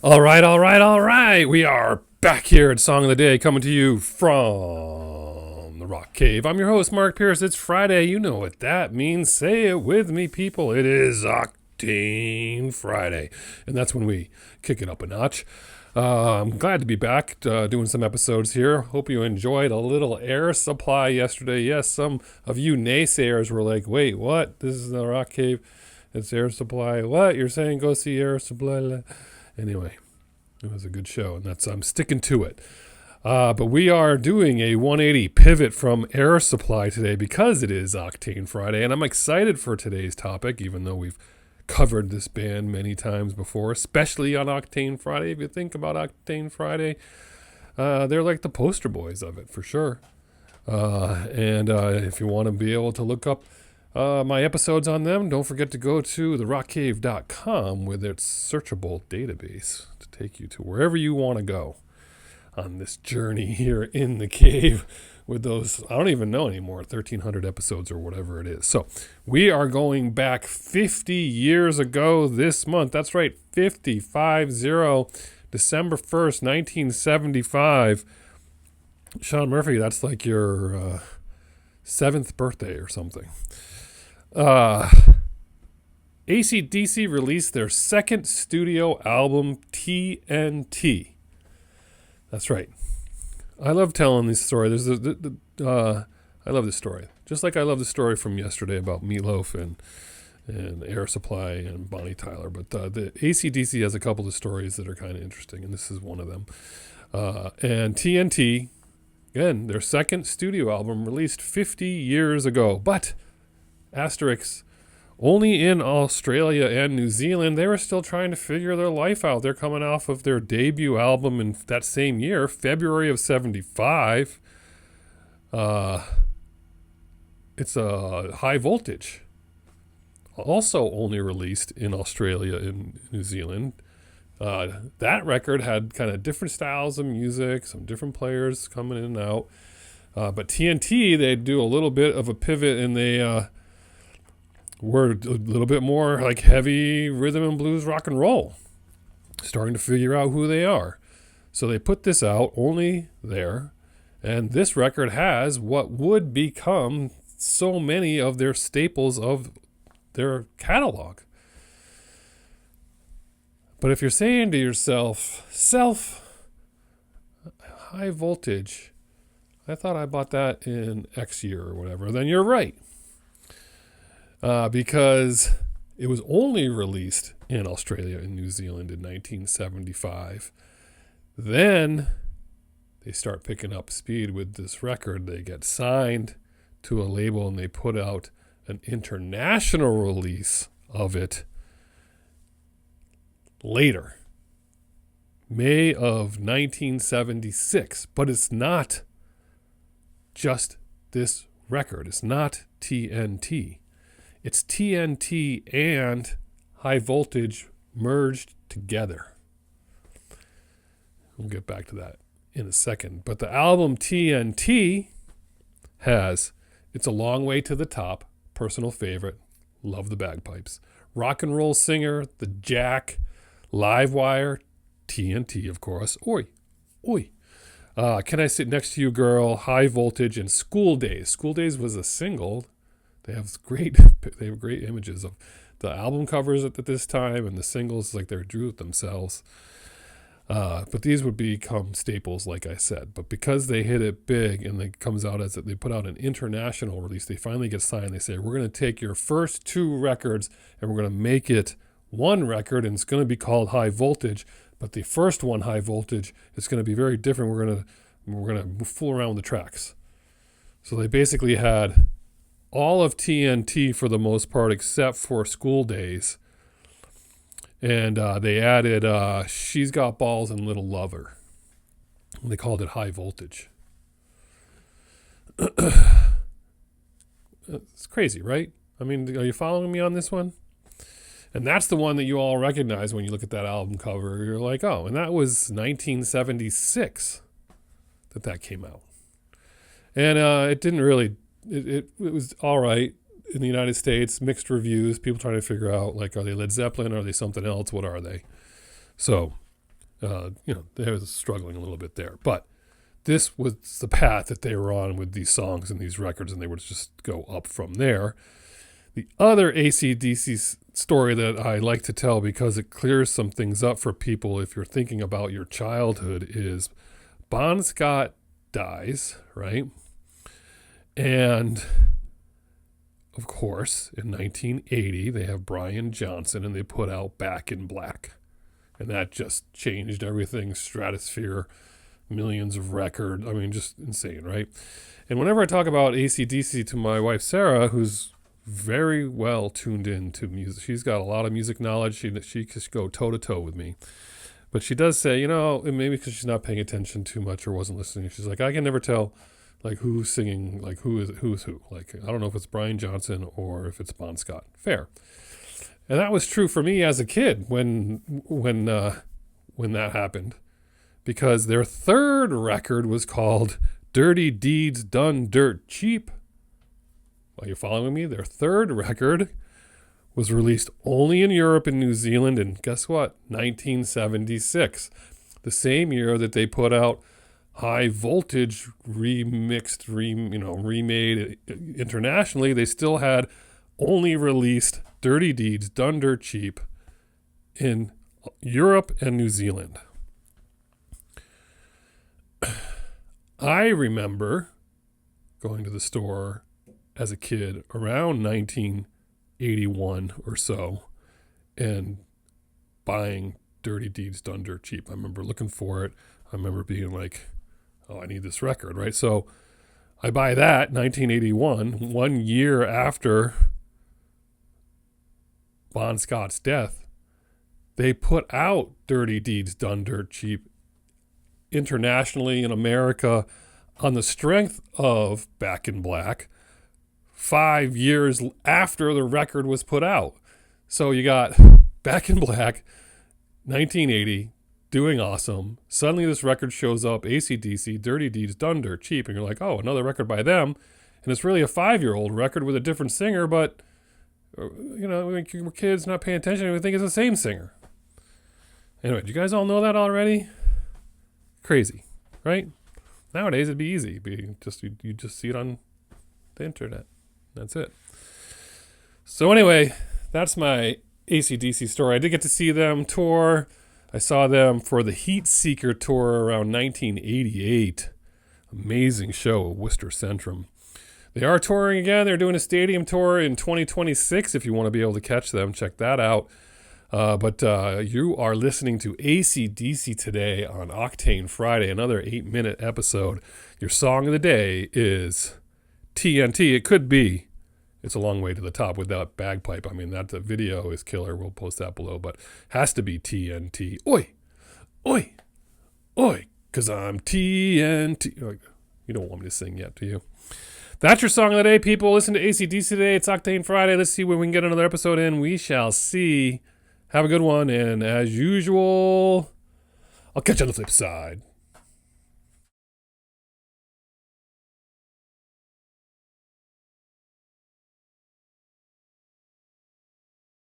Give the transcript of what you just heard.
All right. We are back here at Song of the Day, coming to you from the Rock Cave. I'm your host, Mark Pierce. It's Friday. You know what that means. Say it with me, people. It is Octane Friday. And that's when we kick it up a notch. I'm glad to be back doing some episodes here. Hope you enjoyed a little air supply yesterday. Yes, some of you naysayers were like, wait, what? This is the Rock Cave. It's air supply. What? You're saying go see air supply? Anyway, it was a good show, and I'm sticking to it. But we are doing a 180 pivot from air supply today because it is Octane Friday, and I'm excited for today's topic, even though we've covered this band many times before, especially on Octane Friday. If you think about Octane Friday, they're like the poster boys of it, for sure. And if you want to be able to look up my episodes on them, don't forget to go to therockcave.com with its searchable database to take you to wherever you want to go on this journey here in the cave with those, I don't even know anymore, 1,300 episodes or whatever it is. So we are going back 50 years ago this month. That's right, 50, December 1st, 1975. Sean Murphy, that's like your 7th birthday or something. AC/DC released their second studio album, T.N.T. That's right. I love telling this story. I love this story. Just like I love the story from yesterday about Meatloaf and Air Supply and Bonnie Tyler. But the AC/DC has a couple of stories that are kind of interesting, and this is one of them. And T.N.T., again, their second studio album released 50 years ago. But asterisk, only in Australia and New Zealand. They were still trying to figure their life out. They're coming off of their debut album in that same year, February of 75. It's a High Voltage. Also only released in Australia and New Zealand. That record had kind of different styles of music, some different players coming in and out. But T.N.T., they do a little bit of a pivot, and they were a little bit more like heavy rhythm and blues rock and roll, starting to figure out who they are. So they put this out only there, and this record has what would become so many of their staples of their catalog. But if you're saying to yourself, High Voltage, I thought I bought that in X year or whatever, then you're right. Because it was only released in Australia and New Zealand in 1975. Then they start picking up speed with this record. They get signed to a label and they put out an international release of it later, May of 1976. But it's not just this record. It's not T.N.T. It's T.N.T. and High Voltage merged together. We'll get back to that in a second. But the album T.N.T. has It's a Long Way to the Top, personal favorite, love the bagpipes, Rock and Roll Singer, The Jack, Live Wire, T.N.T. of course, Oi, Oi. Can I Sit Next to You Girl, High Voltage, and School Days. School Days was a single. They have great images of the album covers at this time and the singles, like they drew it themselves. But these would become staples, like I said. But because they hit it big and it comes out as they put out an international release, they finally get signed. They say, we're going to take your first 2 records and we're going to make it one record, and it's going to be called High Voltage. But the first one, High Voltage, is going to be very different. We're going to fool around with the tracks. So they basically had all of T.N.T. for the most part, except for School Days. And they added She's Got Balls and Little Lover. And they called it High Voltage. It's crazy, right? I mean, are you following me on this one? And that's the one that you all recognize when you look at that album cover. You're like, oh, and that was 1976 that came out. And it didn't really... It was all right in the United States, mixed reviews, people trying to figure out, like, are they Led Zeppelin? Are they something else? What are they? So They was struggling a little bit there. But this was the path that they were on with these songs and these records, and they would just go up from there. The other AC/DC story that I like to tell because it clears some things up for people if you're thinking about your childhood is Bon Scott dies, right? And of course, in 1980, they have Brian Johnson and they put out Back in Black. And that just changed everything, stratosphere, millions of records. I mean, just insane, right? And whenever I talk about AC/DC to my wife, Sarah, who's very well tuned into music, she's got a lot of music knowledge. She could go toe-to-toe with me. But she does say, maybe because she's not paying attention too much or wasn't listening, she's like, I can never tell like who's singing, like who's who. Like, I don't know if it's Brian Johnson or if it's Bon Scott. Fair. And that was true for me as a kid when that happened, because their third record was called Dirty Deeds Done Dirt Cheap. Are you following me? Their third record was released only in Europe and New Zealand, and guess what? 1976. The same year that they put out High Voltage remixed, remade internationally, they still had only released Dirty Deeds Done Dirt Cheap in Europe and New Zealand. I remember going to the store as a kid around 1981 or so and buying Dirty Deeds Done Dirt Cheap. I remember looking for it. I remember being like, oh, I need this record, right? So I buy that, 1981, 1 year after Bon Scott's death. They put out Dirty Deeds Done Dirt Cheap internationally in America on the strength of Back in Black 5 years after the record was put out. So you got Back in Black, 1980, doing awesome. Suddenly this record shows up, AC/DC, Dirty Deeds Done Dirt Cheap, and you're like, oh, another record by them. And it's really a 5-year-old record with a different singer, but we're kids not paying attention, we think it's the same singer. Anyway, do you guys all know that already? Crazy, right? Nowadays it'd be easy. You just see it on the internet. That's it. So anyway, that's my AC/DC story. I did get to see them tour. I saw them for the Heat Seeker tour around 1988. Amazing show at Worcester Centrum. They are touring again. They're doing a stadium tour in 2026. If you want to be able to catch them, check that out. But you are listening to AC/DC today on Octane Friday, another 8-minute episode. Your song of the day is T.N.T. It could be. It's a long way to the top with that bagpipe. I mean, that the video is killer. We'll post that below, but has to be T.N.T. Oi, oi, oi, because I'm T.N.T. You don't want me to sing yet, do you? That's your song of the day, people. Listen to AC/DC today. It's Octane Friday. Let's see when we can get another episode in. We shall see. Have a good one, and as usual, I'll catch you on the flip side.